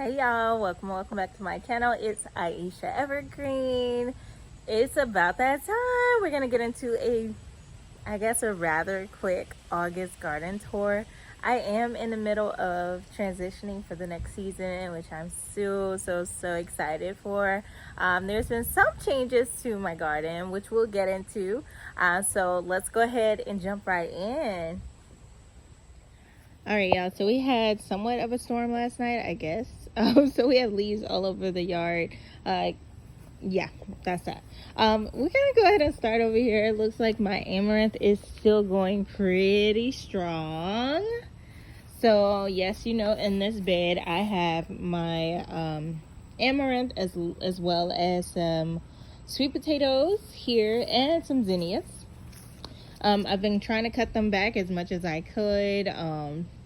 Hey y'all, welcome back to my channel. It's Aisha Evergreen. It's about that time. We're gonna get into a rather quick August garden tour. I am in the middle of transitioning for the next season, which I'm so excited for. There's been some changes to my garden, which we'll get into. So let's go ahead and jump right in. All right, y'all, so we had somewhat of a storm last night, I guess. So we have leaves all over the yard. Yeah, that's that. We're gonna go ahead and start over here. It looks like my amaranth is still going pretty strong. So yes, in this bed I have my amaranth as well as some sweet potatoes here and some zinnias. I've been trying to cut them back as much as I could,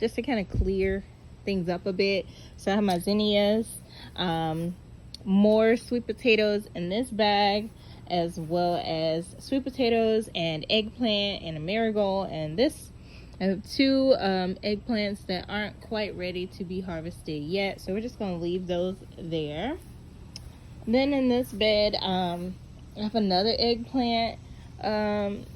just to kind of clear things up a bit. So I have my zinnias, more sweet potatoes in this bag, as well as sweet potatoes and eggplant and a marigold. And this, I have two eggplants that aren't quite ready to be harvested yet, so we're just going to leave those there. Then in this bed, I have another eggplant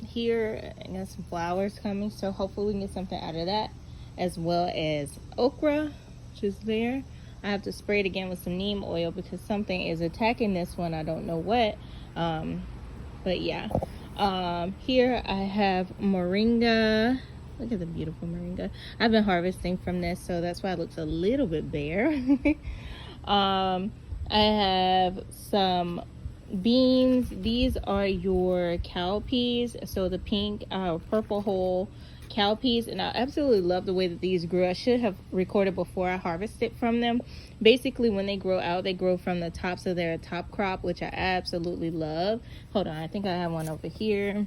here. I got some flowers coming, so hopefully we can get something out of that, as well as okra, which is there. I have to spray it again with some neem oil because something is attacking this one. I don't know what, but yeah. Here I have moringa. Look at the beautiful moringa. I've been harvesting from this, so that's why it looks a little bit bare. I have some beans. These are your cowpeas, so the pink purple whole cowpeas, and I absolutely love the way that these grew. I should have recorded before I harvested from them. Basically, when they grow out, they grow from the tops of their top crop, which I absolutely love. Hold on, I think I have one over here.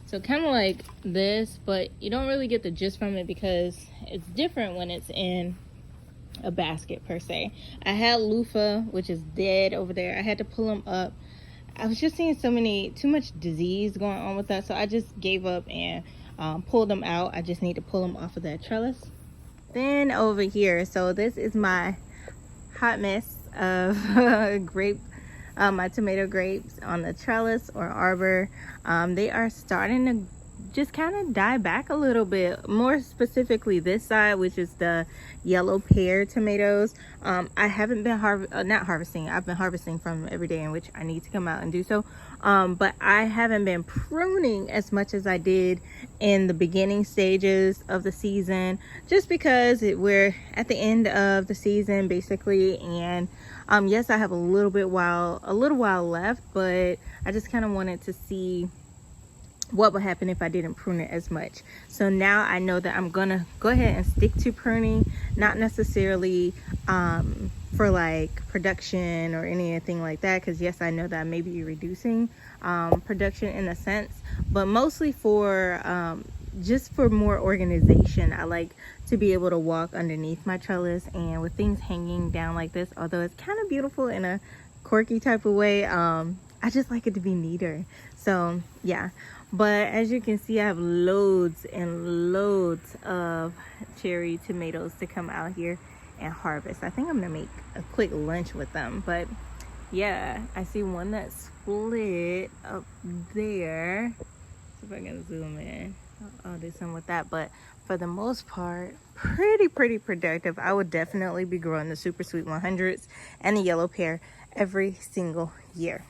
So kind of like this, but you don't really get the gist from it because it's different when it's in a basket per se. I had loofah, which is dead over there. I had to pull them up. I was just seeing too much disease going on with that, so I just gave up and pulled them out. I just need to pull them off of that trellis. Then over here, so this is my hot mess of my tomato grapes on the trellis or arbor. They are starting to just kind of die back a little bit, more specifically this side, which is the yellow pear tomatoes. I haven't been not harvesting. I've been harvesting from every day in which I need to come out and do so, but I haven't been pruning as much as I did in the beginning stages of the season, just because we're at the end of the season basically. And yes, I have a little while left, but I just kind of wanted to see what would happen if I didn't prune it as much. So now I know that I'm gonna go ahead and stick to pruning, not necessarily for like production or anything like that, because yes, I know that I may be reducing production in a sense, but mostly for just for more organization. I like to be able to walk underneath my trellis, and with things hanging down like this, although it's kind of beautiful in a quirky type of way, I just like it to be neater. So yeah, but as you can see, I have loads and loads of cherry tomatoes to come out here and harvest. I think I'm gonna make a quick lunch with them. But yeah, I see one that's split up there. See if I can zoom in. I'll do some with that, but for the most part, pretty productive. I would definitely be growing the super sweet 100s and the yellow pear every single year.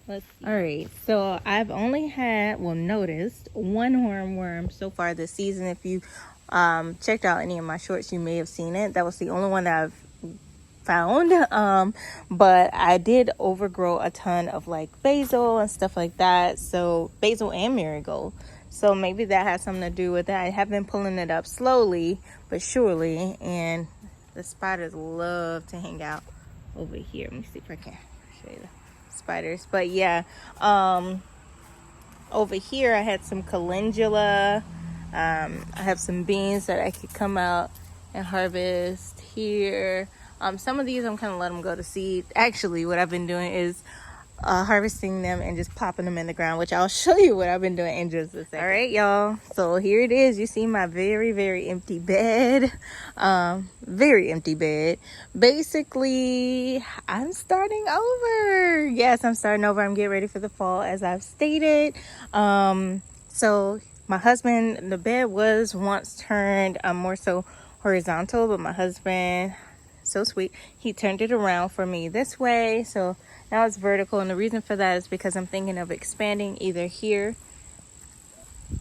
Let's see. All right, so I've only noticed one hornworm so far this season. If you checked out any of my shorts, you may have seen it. That was the only one that I've found. But I did overgrow a ton of like basil and stuff like that, so basil and marigold, so maybe that has something to do with it. I have been pulling it up slowly but surely, and the spiders love to hang out over here. Let me see if I can show you the spiders. But yeah, over here I had some calendula. I have some beans that I could come out and harvest here. Some of these I'm kind of letting them go to seed. Actually, what I've been doing is harvesting them and just popping them in the ground, which I'll show you what I've been doing in just a second. All right, y'all, so here it is. You see my very empty bed. Very empty bed. Basically, I'm starting over. Yes, I'm starting over. I'm getting ready for the fall, as I've stated. So my husband, the bed was once turned more so horizontal, but my husband, so sweet, he turned it around for me this way, so now it's vertical. And the reason for that is because I'm thinking of expanding either here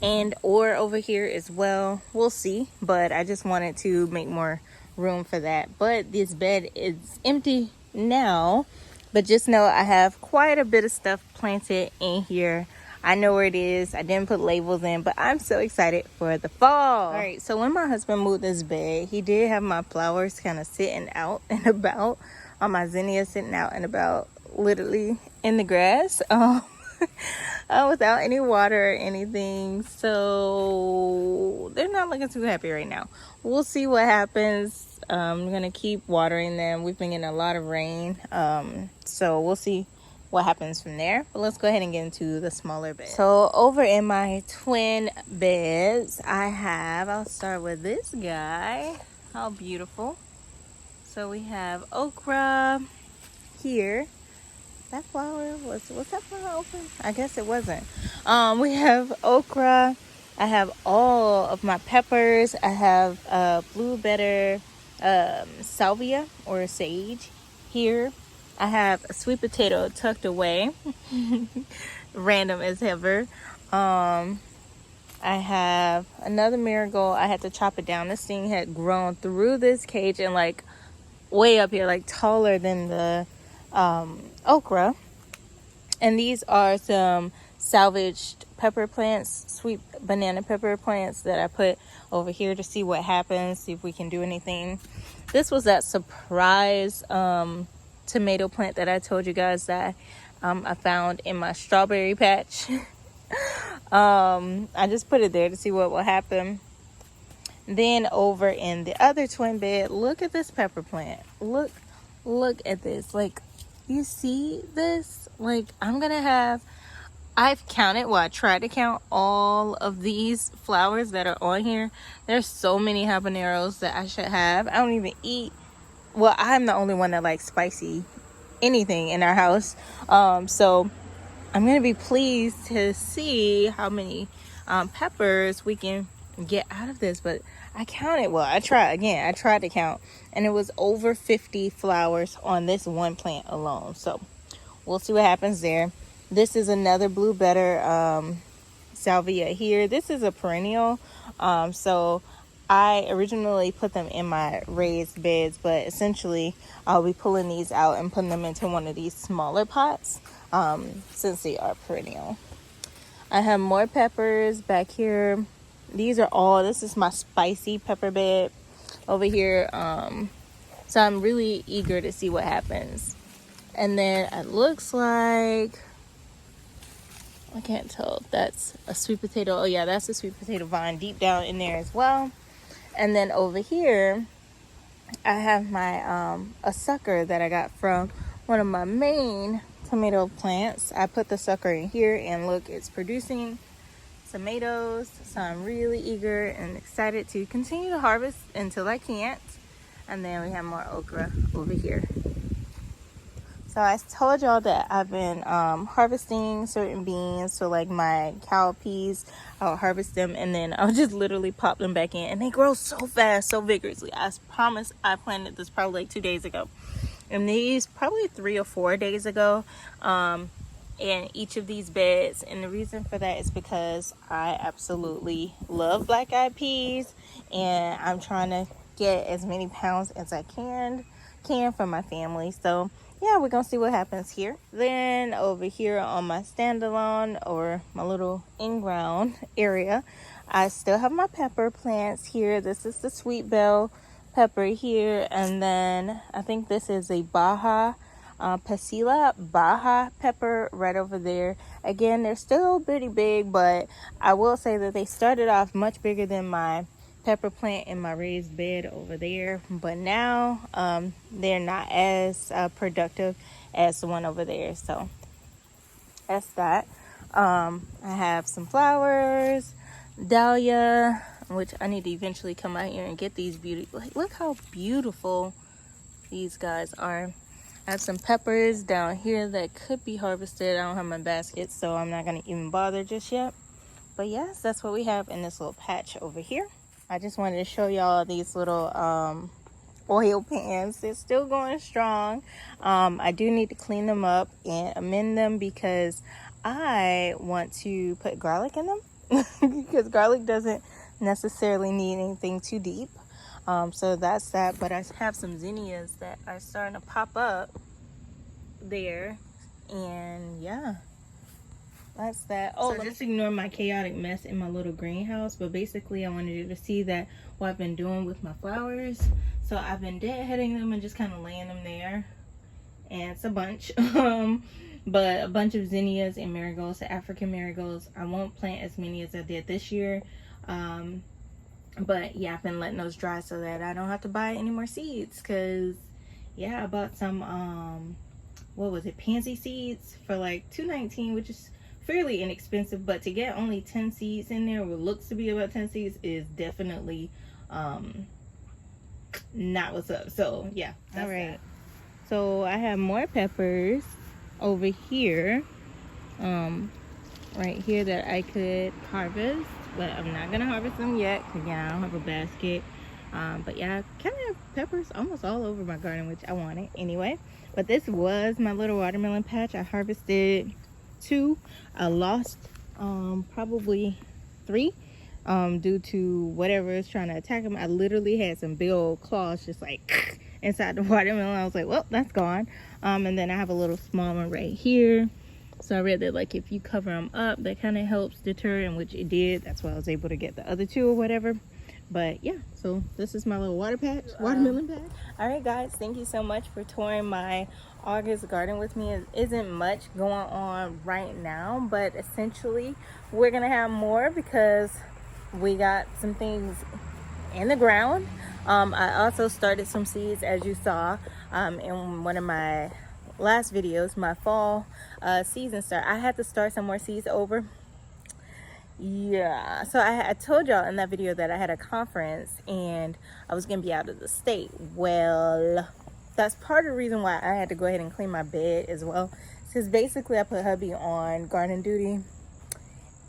and or over here as well. We'll see, but I just wanted to make more room for that. But this bed is empty now, but just know I have quite a bit of stuff planted in here. I know where it is. I didn't put labels in, but I'm so excited for the fall. All right, so when my husband moved this bed, he did have my flowers kind of sitting out and about, on my zinnias sitting out and about, literally in the grass, without any water or anything. So they're not looking too happy right now. We'll see what happens. I'm gonna keep watering them. We've been getting a lot of rain, so we'll see what happens from there. But let's go ahead and get into the smaller bed. So over in my twin beds, I'll start with this guy. How beautiful. So we have okra here. That flower was that flower open? I guess it wasn't. We have okra. I have all of my peppers. I have blue better salvia or sage here. I have a sweet potato tucked away. Random as ever. I have another marigold. I had to chop it down. This thing had grown through this cage and like way up here, like taller than the okra. And these are some salvaged pepper plants, sweet banana pepper plants that I put over here to see what happens, see if we can do anything. This was that surprise tomato plant that I told you guys that I found in my strawberry patch. I just put it there to see what will happen. Then over in the other twin bed, look at this pepper plant. Look at this. Like, you see this? Like, I've counted, I tried to count all of these flowers that are on here. There's so many habaneros that I should have. I don't even eat, well, I'm the only one that likes spicy anything in our house. So I'm going to be pleased to see how many peppers we can get out of this. But I counted, I tried to count, and it was over 50 flowers on this one plant alone. So we'll see what happens there. This is another blue better salvia here. This is a perennial. So I originally put them in my raised beds, but essentially I'll be pulling these out and putting them into one of these smaller pots since they are perennial. I have more peppers back here. This is my spicy pepper bed over here. So I'm really eager to see what happens. And then it looks like, I can't tell if that's a sweet potato. Oh yeah, that's a sweet potato vine deep down in there as well. And then over here, I have my a sucker that I got from one of my main tomato plants. I put the sucker in here, and look, it's producing tomatoes. So I'm really eager and excited to continue to harvest until I can't. And then we have more okra over here. So I told y'all that I've been harvesting certain beans. So like my cowpeas, I'll harvest them and then I'll just literally pop them back in. And they grow so fast, so vigorously. I promise I planted this probably like 2 days ago. And these probably 3 or 4 days ago in each of these beds. And the reason for that is because I absolutely love black eyed peas. And I'm trying to get as many pounds as I can for my family. So yeah, we're gonna see what happens here. Then over here on my standalone or my little in-ground area, I still have my pepper plants here. This is the sweet bell pepper here, and then I think this is a Baja Pasilla Baja pepper right over there. Again, they're still pretty big, but I will say that they started off much bigger than my pepper plant in my raised bed over there, but now they're not as productive as the one over there. So that's that. I have some flowers, dahlia, which I need to eventually come out here and get these beauty. Look how beautiful these guys are. I have some peppers down here that could be harvested. I don't have my basket, so I'm not gonna even bother just yet. But yes, that's what we have in this little patch over here. I just wanted to show y'all these little oil pans. They're still going strong. I do need to clean them up and amend them because I want to put garlic in them because garlic doesn't necessarily need anything too deep. So that's that. But I have some zinnias that are starting to pop up there, and yeah, that's that. Oh, so just ignore my chaotic mess in my little greenhouse, but basically I wanted you to see that what I've been doing with my flowers. So I've been deadheading them and just kind of laying them there, and it's a bunch. But a bunch of zinnias and marigolds, the African marigolds. I won't plant as many as I did this year, but yeah, I've been letting those dry so that I don't have to buy any more seeds. Because yeah, I bought some what was it, pansy seeds for like $2.19, which is fairly inexpensive, but to get only 10 seeds in there, what looks to be about 10 seeds, is definitely not what's up. So yeah, all right, that. So I have more peppers over here, right here, that I could harvest, but I'm not gonna harvest them yet because yeah, I don't have a basket. But yeah, I kind of have peppers almost all over my garden, which I wanted anyway. But this was my little watermelon patch. I harvested 2. I lost probably 3 due to whatever is trying to attack them. I literally had some big old claws just like inside the watermelon. I was like, well, that's gone. And then I have a little small one right here. So I read that like if you cover them up, that kind of helps deter, and which it did. That's why I was able to get the other 2 or whatever. But yeah, so this is my little watermelon patch. All right guys, thank you so much for touring my August garden with me. It isn't much going on right now, but essentially we're gonna have more because we got some things in the ground. I also started some seeds, as you saw in one of my last videos, my fall season start. I had to start some more seeds over. Yeah, so I told y'all in that video that I had a conference and I was gonna be out of the state. Well, that's part of the reason why I had to go ahead and clean my bed as well, because basically I put hubby on garden duty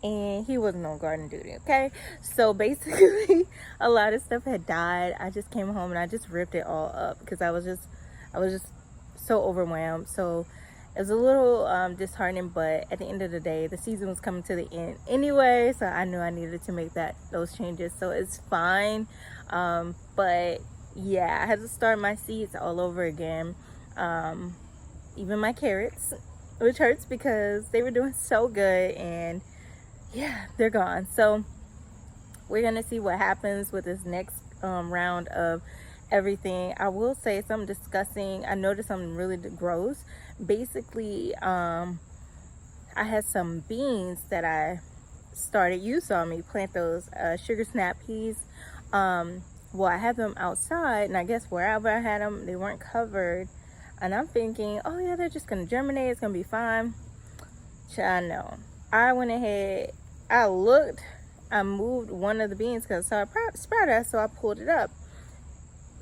and he wasn't on garden duty. Okay, so basically a lot of stuff had died. I just came home and I just ripped it all up because I was just so overwhelmed. So it was a little disheartening, but at the end of the day, the season was coming to the end anyway, so I knew I needed to make those changes. So it's fine. But yeah, I had to start my seeds all over again. Even my carrots, which hurts because they were doing so good, and yeah, they're gone. So we're gonna see what happens with this next round of everything. I will say something disgusting. I noticed something really gross. Basically, I had some beans that I started. You saw me plant those sugar snap peas. Well, I had them outside, and I guess wherever I had them, they weren't covered. And I'm thinking, oh yeah, they're just gonna germinate. It's gonna be fine. Child, no. I went ahead. I looked. I moved one of the beans because I saw it sprouted, so I pulled it up.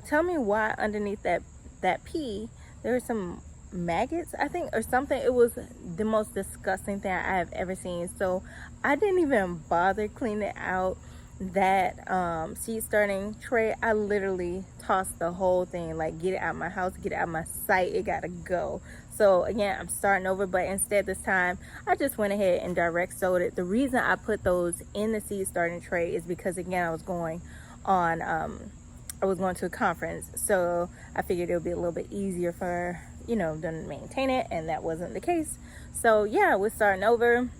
Tell me why underneath that pea there were some maggots, I think, or something. It was the most disgusting thing I have ever seen. So I didn't even bother cleaning out that seed starting tray. I literally tossed the whole thing, like, get it out of my house, get it out of my sight, it gotta go. So again, I'm starting over, but instead this time I just went ahead and direct sowed it. The reason I put those in the seed starting tray is because, again, I was going to a conference, so I figured it would be a little bit easier for, you know, them to maintain it, and that wasn't the case. So yeah, we're starting over.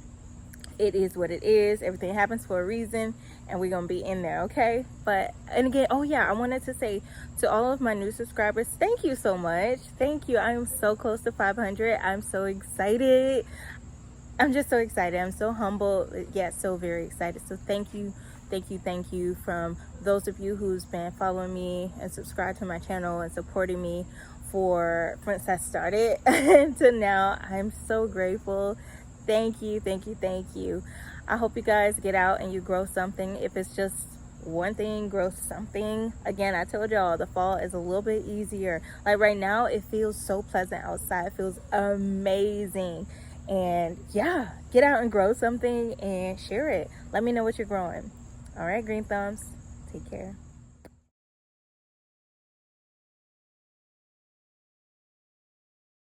It is what it is. Everything happens for a reason, and we're gonna be in there, okay? But, and again, oh yeah, I wanted to say to all of my new subscribers, thank you so much. Thank you. I am so close to 500. I'm so excited. I'm just so excited. I'm so humble, yet so very excited. So thank you from those of you who's been following me and subscribed to my channel and supporting me since I started until now. I'm so grateful. Thank you, thank you, thank you. I hope you guys get out and you grow something. If it's just one thing, grow something. Again, I told y'all the fall is a little bit easier. Like right now, it feels so pleasant outside. It feels amazing. And yeah, get out and grow something and share it. Let me know what you're growing. All right, green thumbs. Take care.